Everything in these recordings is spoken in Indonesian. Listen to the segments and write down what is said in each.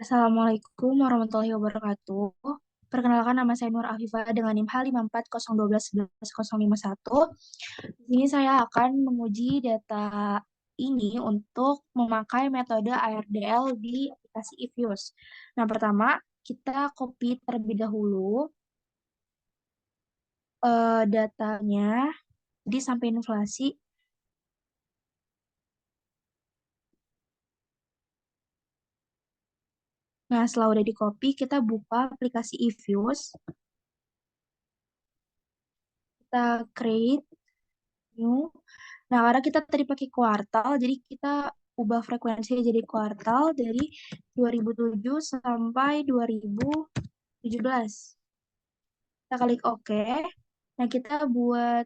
Assalamualaikum warahmatullahi wabarakatuh. Perkenalkan, nama saya Nur Afifah dengan NIM H5401211151. Di sini saya akan menguji data ini untuk memakai metode ARDL di aplikasi Ifuse. Nah, pertama kita copy terlebih dahulu datanya, jadi sampai inflasi. Nah, setelah udah di copy, kita buka aplikasi Ifuse, kita create new. Nah, karena kita tadi pakai kuartal, jadi kita ubah frekuensinya jadi kuartal dari 2007 sampai 2017. Kita klik OK. Nah, kita buat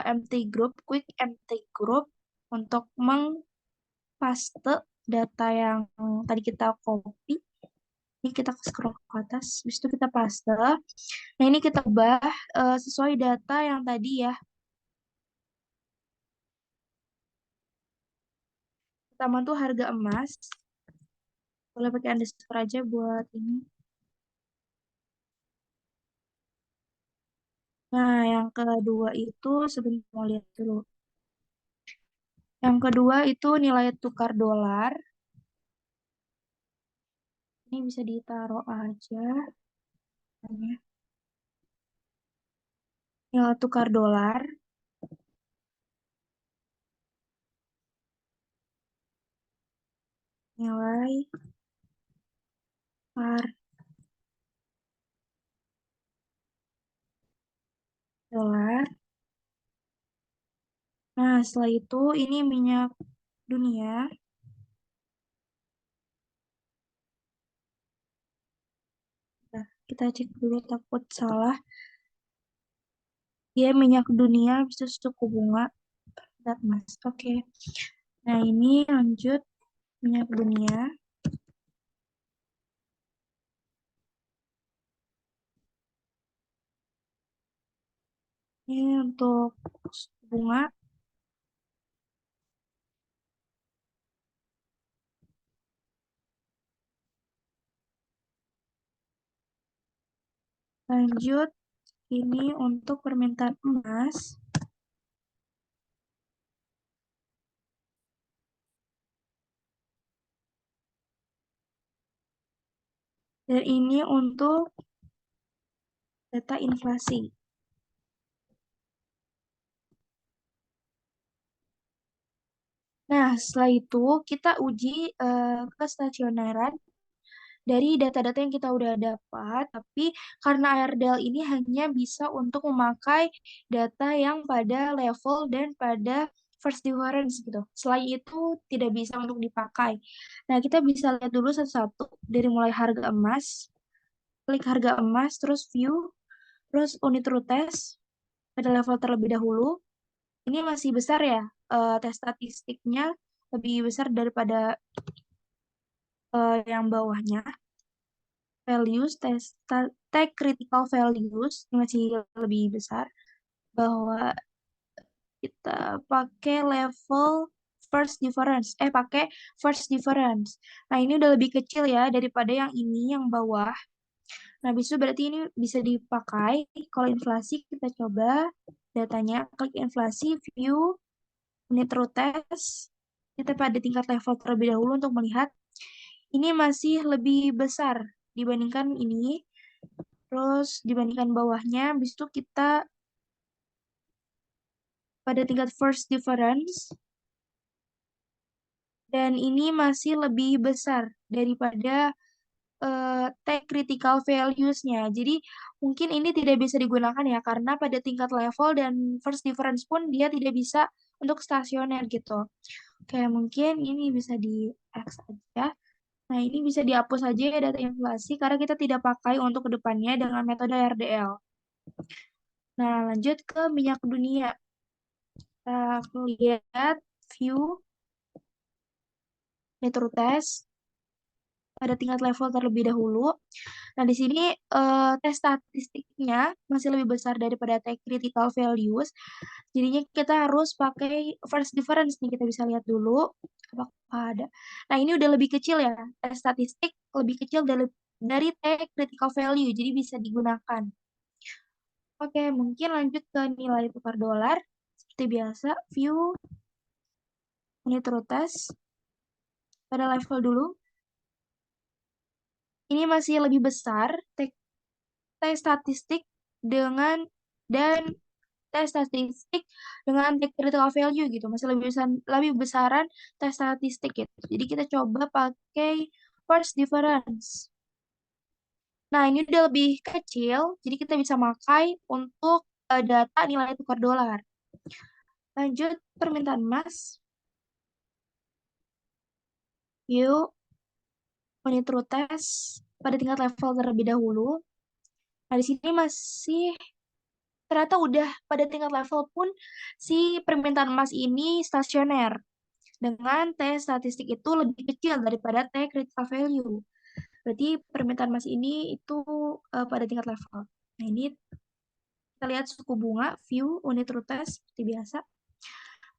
empty group, quick empty group untuk mengpaste data yang tadi kita copy. Ini kita scroll ke atas, habis itu kita paste. Nah, ini kita ubah sesuai data yang tadi ya. Pertama tuh harga emas. Boleh pakai underscore aja buat ini. Nah, yang kedua itu sebentar mau lihat dulu. Yang kedua itu nilai tukar dolar. Ini bisa ditaruh aja. Nilai tukar dolar. Nilai tukar dolar. Nah, setelah itu ini minyak dunia. Nah, kita cek dulu takut salah. Dia minyak dunia bisa suku bunga dan emas. Oke. Nah, ini lanjut minyak dunia. Ini untuk suku bunga. Lanjut, ini untuk permintaan emas. Dan ini untuk data inflasi. Nah, setelah itu kita uji kestasioneran dari data-data yang kita udah dapat, tapi karena AirDAL ini hanya bisa untuk memakai data yang pada level dan pada first difference gitu. Selain itu tidak bisa untuk dipakai. Nah, kita bisa lihat dulu satu-satu dari mulai harga emas, klik harga emas, terus view, terus unit root test pada level terlebih dahulu. Ini masih besar ya, tes statistiknya lebih besar daripada yang bawahnya. Values, tag critical values ini masih lebih besar. Bahwa kita pakai level pakai first difference. Nah, ini udah lebih kecil ya daripada yang ini, yang bawah. Nah, bisa berarti ini bisa dipakai. Kalau inflasi kita coba datanya, klik inflasi, view, unit root test. Kita pada tingkat level terlebih dahulu untuk melihat ini masih lebih besar dibandingkan ini. Terus dibandingkan bawahnya, habis itu kita pada tingkat first difference. Dan ini masih lebih besar daripada tag critical values-nya. Jadi mungkin ini tidak bisa digunakan ya, karena pada tingkat level dan first difference pun dia tidak bisa untuk stasioner gitu. Kayak mungkin ini bisa di X aja. Nah, ini bisa dihapus aja ya data inflasi karena kita tidak pakai untuk kedepannya dengan metode RDL. Nah, lanjut ke minyak dunia. Kita lihat view metro test pada tingkat level terlebih dahulu. Nah, di sini tes statistiknya masih lebih besar daripada tag critical values. Jadinya kita harus pakai first difference nih. Kita bisa lihat dulu apakah ada. Nah, ini udah lebih kecil ya. Tes statistik lebih kecil dari T critical value, jadi bisa digunakan. Oke, mungkin lanjut ke nilai tukar dolar. Seperti biasa, view unit root test pada level dulu. Ini masih lebih besar T statistik dengan dan T statistik dengan T critical value gitu. Masih lebih besaran T statistik gitu. Jadi kita coba pakai first difference. Nah, ini udah lebih kecil, jadi kita bisa pakai untuk data nilai tukar dolar. Lanjut, permintaan emas. Yuk, unit root test pada tingkat level terlebih dahulu. Nah, di sini masih ternyata udah pada tingkat level pun si permintaan emas ini stasioner. Dengan T statistik itu lebih kecil daripada T critical value. Berarti permintaan emas ini itu pada tingkat level. Nah, ini kita lihat suku bunga, view, unit root test, seperti biasa.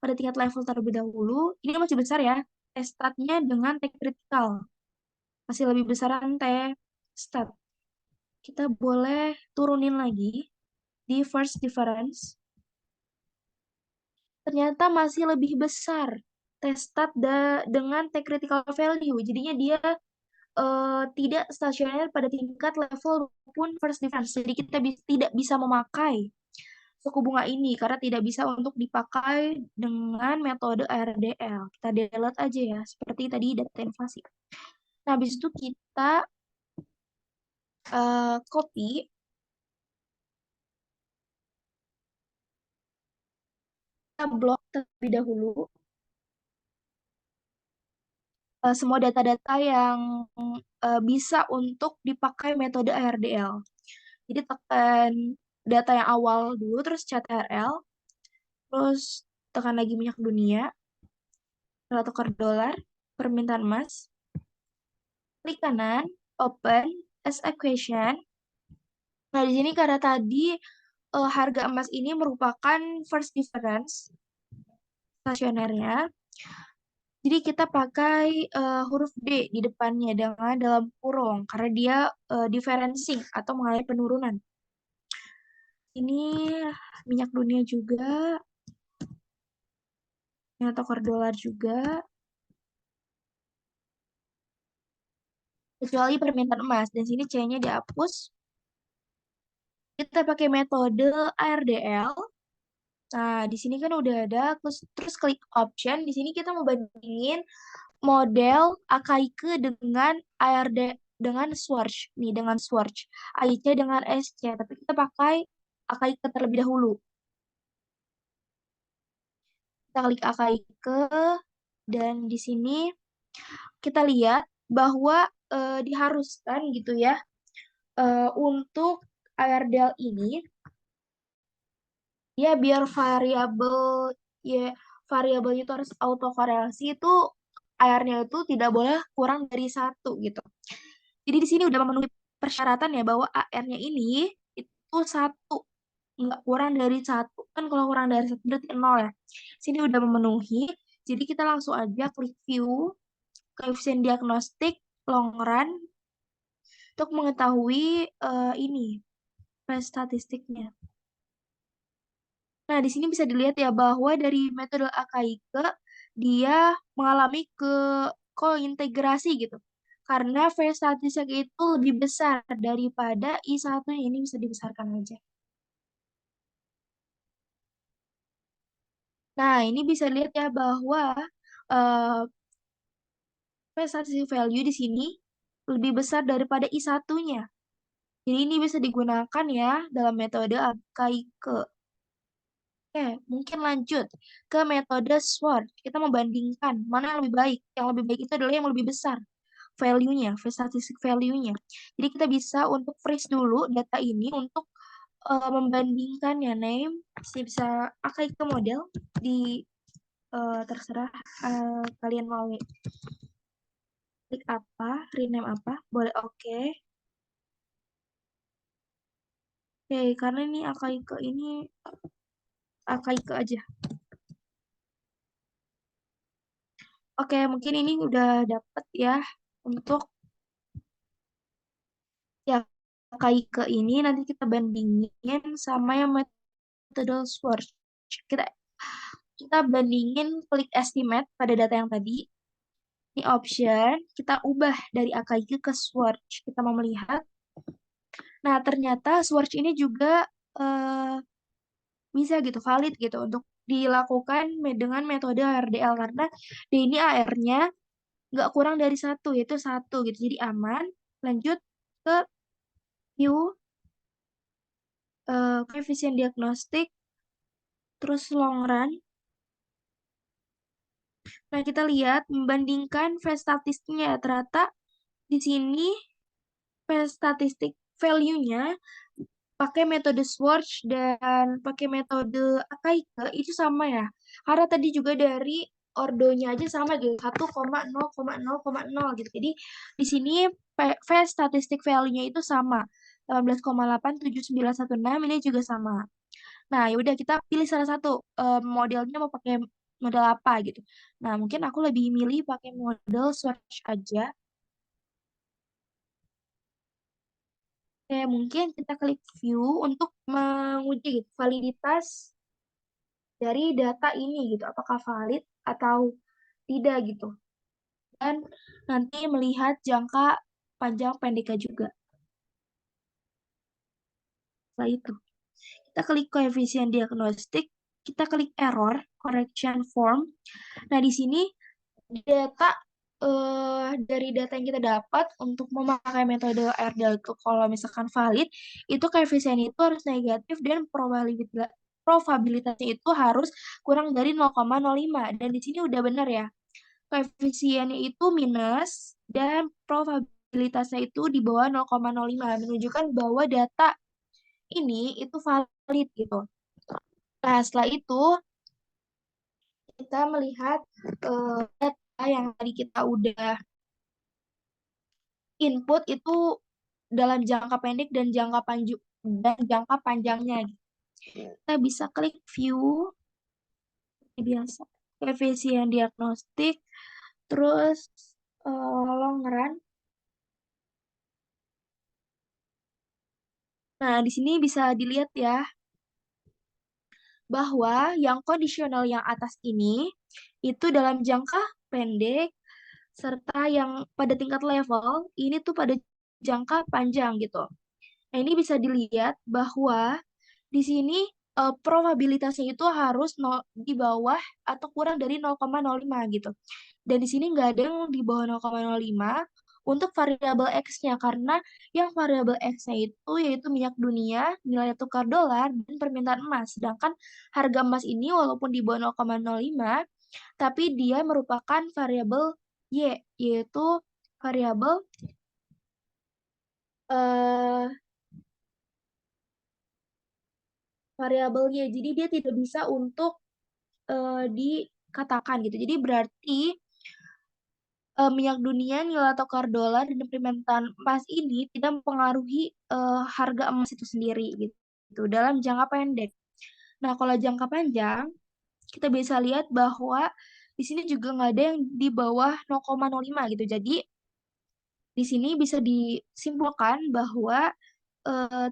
Pada tingkat level terlebih dahulu, ini masih besar ya, T statnya dengan T critical. Masih lebih besaran T stat. Kita boleh turunin lagi di first difference. Ternyata masih lebih besar T stat dengan T critical value. Jadinya dia tidak stasioner pada tingkat level maupun first difference. Jadi kita tidak bisa memakai suku bunga ini karena tidak bisa untuk dipakai dengan metode ARDL. Kita delete aja ya, seperti tadi data inflasi. Nah, habis itu kita copy kita blok terlebih dahulu semua data-data yang bisa untuk dipakai metode ARDL. Jadi tekan data yang awal dulu, terus CTRL, terus tekan lagi minyak dunia, nilai tukar dolar, permintaan emas, klik kanan, open as equation. Nah, di sini karena tadi harga emas ini merupakan first difference stasionernya, jadi kita pakai huruf D di depannya dengan dalam kurung karena dia differencing atau mengalami penurunan. Ini minyak dunia juga, nilai tukar dolar juga, kecuali permintaan emas. Dan sini C-nya dihapus. Kita pakai metode ARDL. Nah, di sini kan udah ada, terus klik option. Di sini kita mau bandingin model AKIK dengan ARD dengan Swatch. Nih, dengan Swatch. AIC dengan SC. Tapi kita pakai AKIK terlebih dahulu. Kita klik AKIK dan di sini kita lihat bahwa diharuskan gitu ya untuk ARDL ini ya biar ya variabelnya itu harus autokorelasi itu airnya itu tidak boleh kurang dari satu gitu. Jadi di sini udah memenuhi persyaratan ya bahwa AR-nya ini itu satu, nggak kurang dari satu. Kan kalau kurang dari satu berarti nol ya. Sini udah memenuhi, jadi kita langsung aja klik view, koefisien diagnostik, long run, untuk mengetahui ini, statistiknya. Nah, di sini bisa dilihat ya bahwa dari metode AKIK dia mengalami kointegrasi gitu. Karena V statistik itu lebih besar daripada I1 ini bisa dibesarkan aja. Nah, ini bisa lihat ya bahwa uh, V statistic value di sini lebih besar daripada I1-nya. Jadi ini bisa digunakan ya dalam metode AKIK. Oke, mungkin lanjut ke metode SWOT. Kita membandingkan mana yang lebih baik. Yang lebih baik itu adalah yang lebih besar value-nya, statistic value-nya. Jadi kita bisa untuk freeze dulu data ini untuk membandingkan ya name. Bisa pakai ke model di terserah kalian mau klik apa, rename apa, boleh oke. Oke, karena ini AKIK aja. Oke, mungkin ini udah dapet ya untuk Ya, KIK ini nanti kita bandingin sama yang metode Swatch. Kita kita bandingin klik estimate pada data yang tadi. Ini option, kita ubah dari AKIK ke Swatch. Kita mau melihat. Nah, ternyata Swatch ini juga eh, bisa gitu, valid gitu untuk dilakukan dengan metode RDL karena dia ini AR-nya nggak kurang dari satu, yaitu satu gitu. Jadi aman. Lanjut ke view koefisien diagnostik, terus long run. Nah, kita lihat membandingkan phase statistiknya. Ternyata di sini phase statistik value-nya pakai metode Schwarz dan pakai metode Akaike itu sama ya. Karena tadi juga dari ordonya aja sama gitu, 1,0,0,0 gitu. Jadi di sini phase statistik value-nya itu sama. 18,87916 ini juga sama. Nah, ya udah kita pilih salah satu modelnya mau pakai model apa gitu. Nah, mungkin aku lebih milih pakai model Swatch aja. Oke, mungkin kita klik view untuk menguji gitu, validitas dari data ini gitu, apakah valid atau tidak gitu. Dan nanti melihat jangka panjang pendeknya juga. Setelah itu, kita klik koefisien diagnostik, kita klik error, correction form. Nah, di sini data dari data yang kita dapat untuk memakai metode RDL itu kalau misalkan valid, itu koefisien itu harus negatif dan probabilitasnya itu harus kurang dari 0,05 dan di sini udah benar ya. Koefisiennya itu minus dan probabilitasnya itu di bawah 0,05 menunjukkan bahwa data ini itu valid gitu. Nah, setelah itu kita melihat data yang tadi kita udah input itu dalam jangka pendek dan jangka panjangnya. Kita bisa klik view biasa, koefisien diagnostik, terus long run. Nah, di sini bisa dilihat ya bahwa yang kondisional yang atas ini itu dalam jangka pendek serta yang pada tingkat level ini tuh pada jangka panjang gitu. Nah, ini bisa dilihat bahwa di sini probabilitasnya itu harus di bawah atau kurang dari 0,05 gitu. Dan di sini nggak ada yang di bawah 0,05 untuk variabel X-nya karena yang variabel X-nya itu yaitu minyak dunia, nilai tukar dolar, dan permintaan emas. Sedangkan harga emas ini walaupun di bawah 0,05 tapi dia merupakan variabel Y, yaitu variabel eh variabelnya. Jadi dia tidak bisa untuk dikatakan gitu. Jadi berarti minyak dunia, nilai tukar dolar, dan permintaan emas ini tidak mempengaruhi harga emas itu sendiri gitu dalam jangka pendek. Nah, kalau jangka panjang, kita bisa lihat bahwa di sini juga nggak ada yang di bawah 0,05 gitu. Jadi di sini bisa disimpulkan bahwa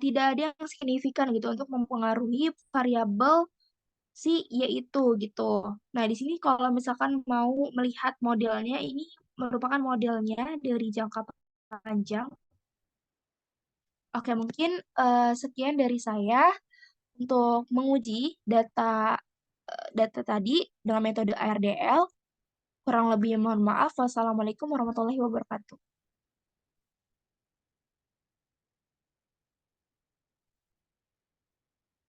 tidak ada yang signifikan gitu untuk mempengaruhi variabel si yaitu gitu. Nah, di sini kalau misalkan mau melihat modelnya, ini merupakan modelnya dari jangka panjang. Oke, mungkin sekian dari saya untuk menguji data tadi dengan metode ARDL. Kurang lebih mohon maaf. Wassalamualaikum warahmatullahi wabarakatuh.